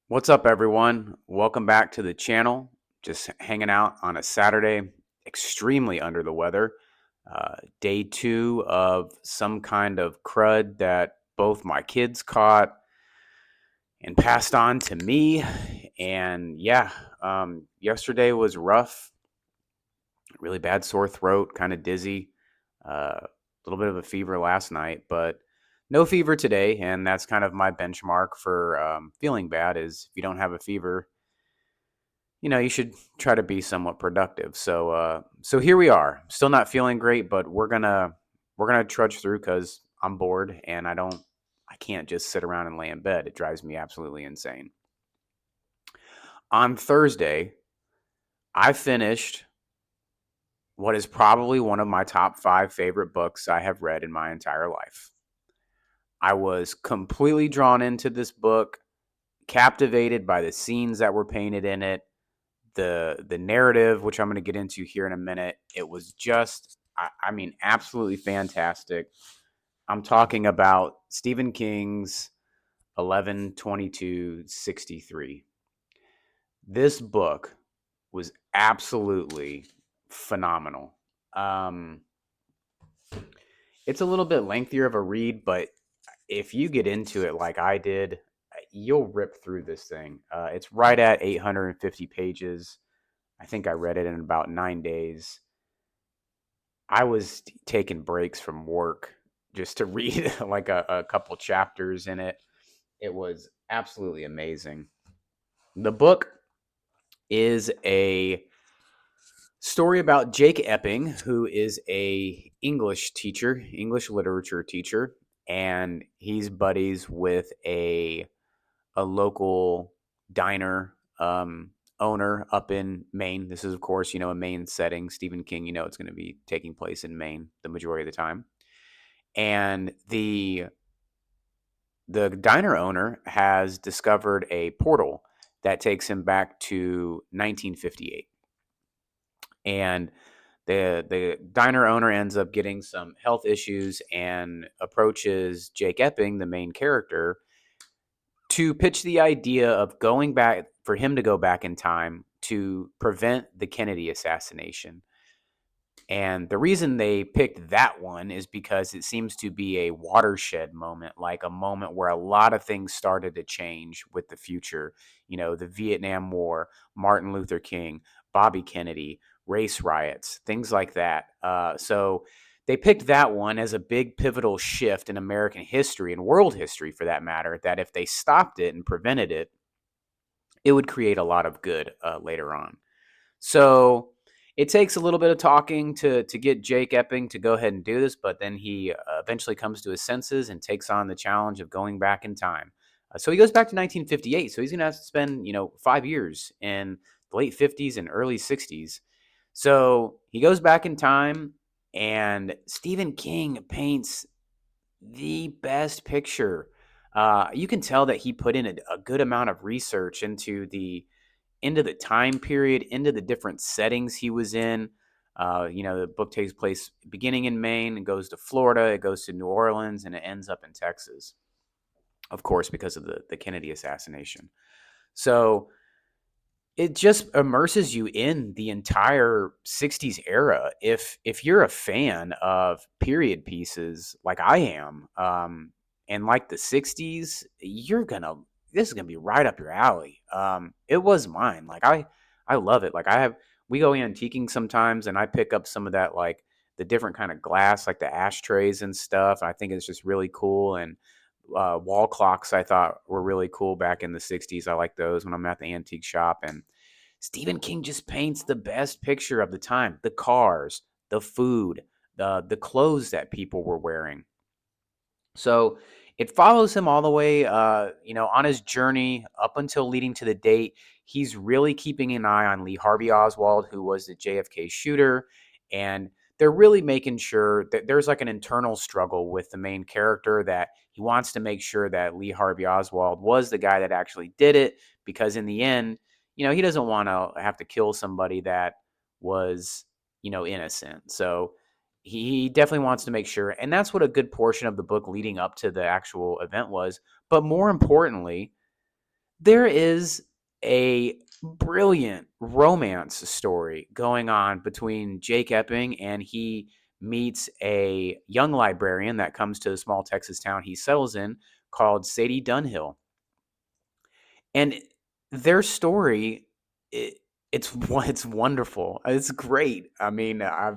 What's up, everyone? Welcome back to the channel. Just hanging out on a Saturday, extremely under the weather. Day two of some kind of crud that both my kids caught and passed on to me. And yeah, yesterday was rough. Really bad sore throat, kind of dizzy. A little bit of a fever last night, but no fever today. And that's kind of my benchmark for feeling bad. Is if you don't have a fever, you should try to be somewhat productive. So here we are. Still not feeling great, but we're gonna trudge through because I'm bored and I can't just sit around and lay in bed. It drives me absolutely insane. On Thursday, I finished what is probably one of my top five favorite books I have read in my entire life. I was completely drawn into this book, captivated by the scenes that were painted in it, the narrative, which I'm going to get into here in a minute. It was just, I mean, absolutely fantastic. I'm talking about Stephen King's 11/22/63. This book was absolutely phenomenal. Um, it's a little bit lengthier of a read, but if you get into it like I did, you'll rip through this thing. It's right at 850 pages. I think I read it in about 9 days. I was taking breaks from work just to read like a couple chapters in it. It was absolutely amazing. The book is a story about Jake Epping, who is a English teacher, English literature teacher, and he's buddies with a local diner owner up in Maine. This is, of course, a Maine setting. Stephen King, it's going to be taking place in Maine the majority of the time. And the diner owner has discovered a portal that takes him back to 1958. And the diner owner ends up getting some health issues and approaches Jake Epping, the main character, to pitch the idea of going back for him to go back in time to prevent the Kennedy assassination. And the reason they picked that one is because it seems to be a watershed moment, like a moment where a lot of things started to change with the future. The Vietnam War, Martin Luther King, Bobby Kennedy, race riots, things like that. So they picked that one as a big pivotal shift in American history and world history, for that matter, that if they stopped it and prevented it, it would create a lot of good later on. So it takes a little bit of talking to get Jake Epping to go ahead and do this, but then he eventually comes to his senses and takes on the challenge of going back in time. So he goes back to 1958. So he's going to have to spend 5 years in the late 50s and early 60s. So he goes back in time, and Stephen King paints the best picture. You can tell that he put in a good amount of research into the time period, into the different settings he was in. The book takes place beginning in Maine and goes to Florida, it goes to New Orleans, and it ends up in Texas, of course, because of the Kennedy assassination. So it just immerses you in the entire 60s era. If you're a fan of period pieces like I am, and like the 60s, this is gonna be right up your alley. It was mine. Like I love it. Like we go antiquing sometimes, and I pick up some of that, like the different kind of glass, like the ashtrays and stuff. I think it's just really cool. And wall clocks I thought were really cool back in the 60s. I like those when I'm at the antique shop. And Stephen King just paints the best picture of the time. The cars, the food, the clothes that people were wearing. So it follows him all the way, on his journey up until leading to the date. He's really keeping an eye on Lee Harvey Oswald, who was the JFK shooter, and they're really making sure that there's like an internal struggle with the main character, that he wants to make sure that Lee Harvey Oswald was the guy that actually did it, because in the end, he doesn't want to have to kill somebody that was, innocent. So he definitely wants to make sure, and that's what a good portion of the book leading up to the actual event was. But more importantly, There is a brilliant romance story going on between Jake Epping, and he meets a young librarian that comes to the small Texas town he settles in called Sadie Dunhill. And their story, it, it's wonderful. It's great. I mean, I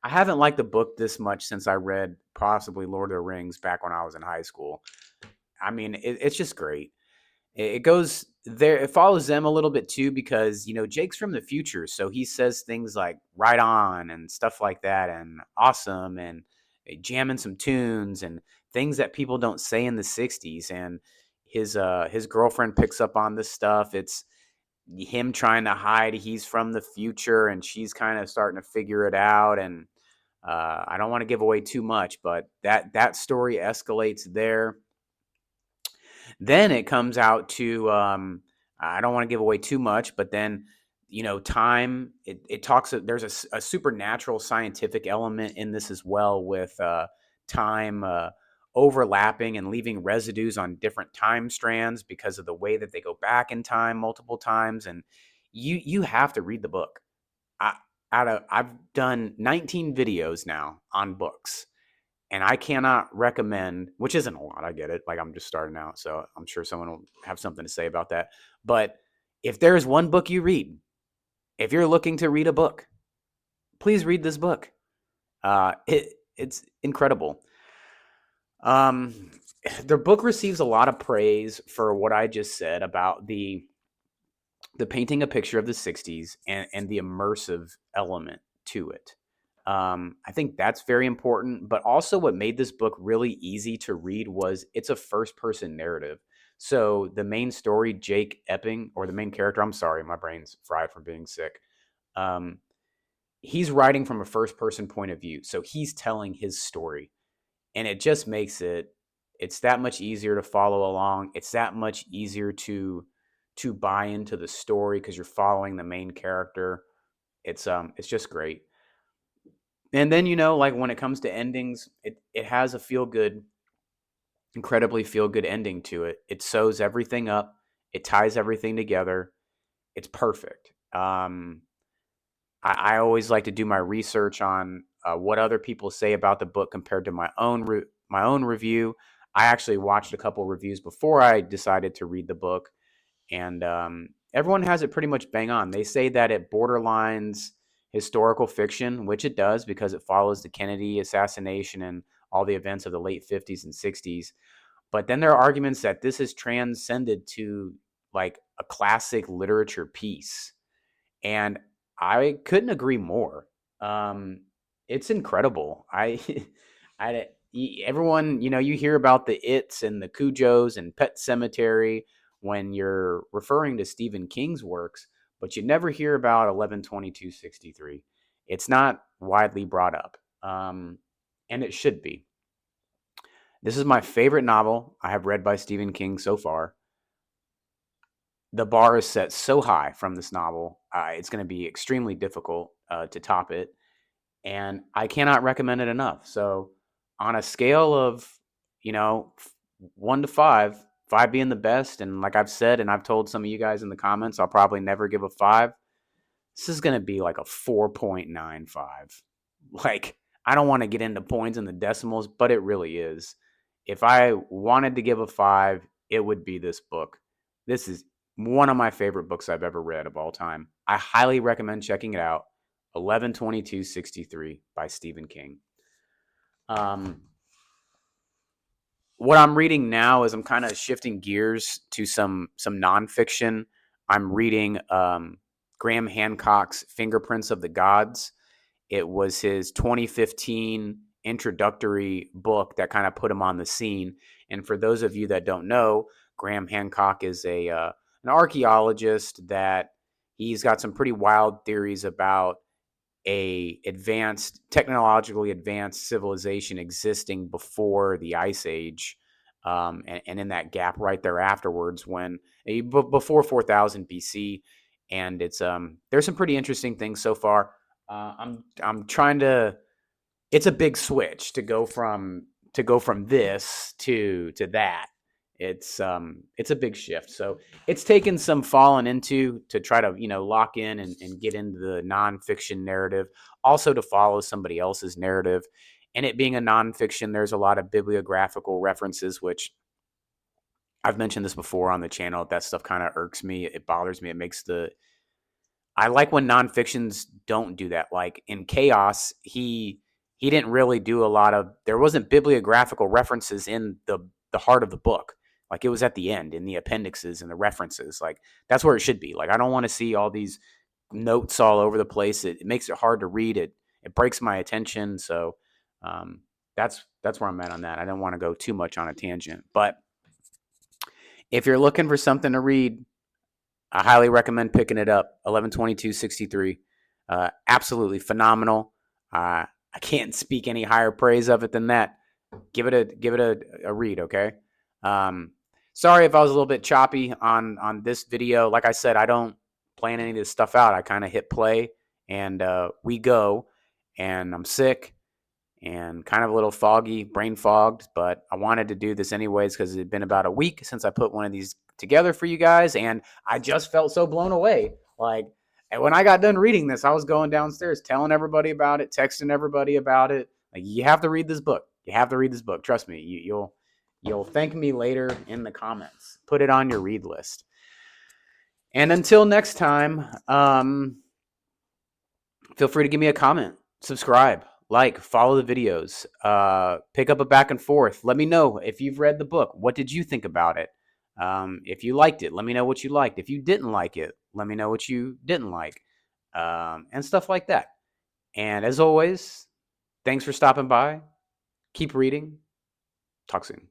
haven't liked the book this much since I read possibly Lord of the Rings back when I was in high school. I mean, it's just great. It goes there. It follows them a little bit too because Jake's from the future, so he says things like "right on" and stuff like that, and "awesome" and jamming some tunes and things that people don't say in the '60s. And his girlfriend picks up on this stuff. It's him trying to hide he's from the future, and she's kind of starting to figure it out. And I don't want to give away too much, but that story escalates there. Then it comes out to I don't want to give away too much, but then time it talks. There's a supernatural scientific element in this as well with time overlapping and leaving residues on different time strands because of the way that they go back in time multiple times. And you have to read the book. I, I've done 19 videos now on books, and I cannot recommend, which isn't a lot, I get it. Like, I'm just starting out, so I'm sure someone will have something to say about that. But if there's one book you read, if you're looking to read a book, please read this book. It's incredible. Um, the book receives a lot of praise for what I just said about the painting a picture of the '60s and the immersive element to it. I think that's very important. But also, what made this book really easy to read was it's a first person narrative. So, the main story, Jake Epping, or the main character, I'm sorry, my brain's fried from being sick. Um, he's writing from a first person point of view. So, he's telling his story. And it just makes it's that much easier to follow along. It's that much easier to buy into the story because you're following the main character. It's just great. And then like when it comes to endings, it has a incredibly feel good ending to it. It sews everything up. It ties everything together. It's perfect. I always like to do my research on what other people say about the book compared to my own review. I actually watched a couple reviews before I decided to read the book, and everyone has it pretty much bang on. They say that it borderlines historical fiction, which it does because it follows the Kennedy assassination and all the events of the late '50s and '60s. But then there are arguments that this is transcended to like a classic literature piece, and I couldn't agree more. Um, it's incredible. I, everyone, you hear about the It's and the Cujos and Pet Cemetery when you're referring to Stephen King's works, but you never hear about 11/22/63. It's not widely brought up, and it should be. This is my favorite novel I have read by Stephen King so far. The bar is set so high from this novel, it's going to be extremely difficult to top it, and I cannot recommend it enough. So, on a scale of, 1 to 5, 5 being the best, and like I've said, and I've told some of you guys in the comments, I'll probably never give a 5. This is going to be like a 4.95. Like, I don't want to get into points and the decimals, but it really is. If I wanted to give a 5, it would be this book. This is one of my favorite books I've ever read of all time. I highly recommend checking it out. 11/22/63 by Stephen King. Um, what I'm reading now is I'm kind of shifting gears to some nonfiction. I'm reading Graham Hancock's Fingerprints of the Gods. It was his 2015 introductory book that kind of put him on the scene. And for those of you that don't know, Graham Hancock is an archaeologist that he's got some pretty wild theories about a advanced, technologically advanced civilization existing before the Ice Age, and in that gap right there afterwards, when before 4000 BC, and it's there's some pretty interesting things so far. I'm trying to. It's a big switch to go from this to that, It's a big shift. So it's taken some falling into to try to, lock in and get into the nonfiction narrative, also to follow somebody else's narrative. And it being a nonfiction, there's a lot of bibliographical references, which I've mentioned this before on the channel. That stuff kind of irks me. It bothers me. It makes the I like when nonfictions don't do that. Like in Chaos, he didn't really do a lot of. There wasn't bibliographical references in the heart of the book. Like it was at the end in the appendixes and the references. Like that's where it should be. Like I don't want to see all these notes all over the place. It makes it hard to read. It breaks my attention. So um, that's where I'm at on that. I don't want to go too much on a tangent, but if you're looking for something to read, I highly recommend picking it up. 11/22/63, absolutely phenomenal. I can't speak any higher praise of it than that. Give it a read, okay? Um, Sorry if I was a little bit choppy on this video. Like I said, I don't plan any of this stuff out. I kind of hit play and we go. And I'm sick and kind of a little foggy, brain fogged, but I wanted to do this anyways because it had been about a week since I put one of these together for you guys, and I just felt so blown away. Like, and when I got done reading this, I was going downstairs telling everybody about it, texting everybody about it. Like, you have to read this book. You have to read this book. Trust me, you'll thank me later in the comments. Put it on your read list. And until next time, feel free to give me a comment, subscribe, like, follow the videos, pick up a back and forth. Let me know if you've read the book. What did you think about it? If you liked it, let me know what you liked. If you didn't like it, let me know what you didn't like, and stuff like that. And as always, thanks for stopping by. Keep reading. Talk soon.